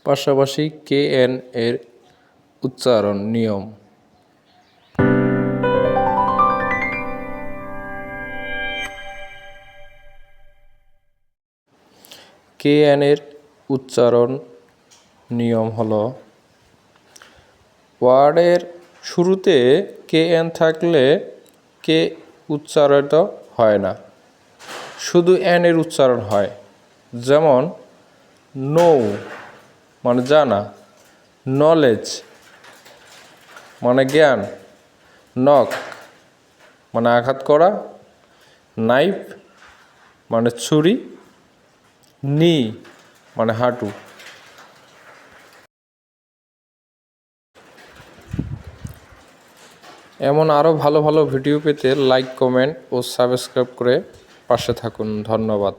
পাশাপাশি KN এর উচ্চারণ নিয়ম। KN এর উচ্চারণ নিয়ম হলো, ওয়ার্ডের শুরুতে KN থাকলে কে উচ্চারিত হয় না, শুধু N এর উচ্চারণ হয়। যেমন নো মানে জানা, নলেজ মানে জ্ঞান, নক মানে আঘাত করা, নাইফ মানে ছুরি, নি মানে হাঁটু। এমন আরও ভালো ভালো ভিডিও পেতে লাইক, কমেন্ট ও সাবস্ক্রাইব করে পাশে থাকুন। ধন্যবাদ।